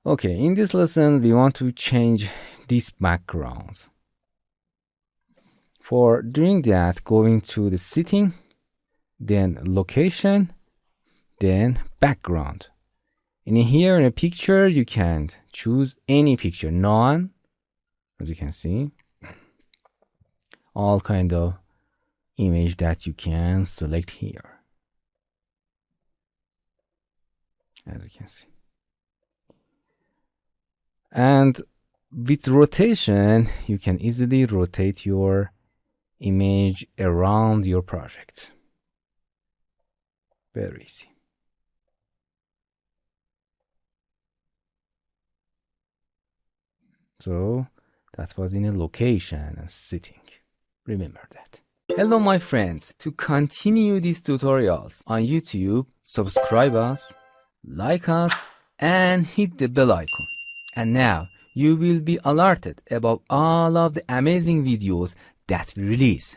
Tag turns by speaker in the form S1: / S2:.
S1: Okay, in this lesson, we want to change this background. For doing that, going to the setting, then location, then background. And here in a picture, you can choose any picture, none, as you can see, all kind of image that you can select here, as you can see. And with rotation, you can easily rotate your image around your project. Very easy. So that was in a location and setting. Remember that. Hello my friends. To continue these tutorials on YouTube, subscribe us, like us, and hit the bell icon. And now you will be alerted about all of the amazing videos that we release.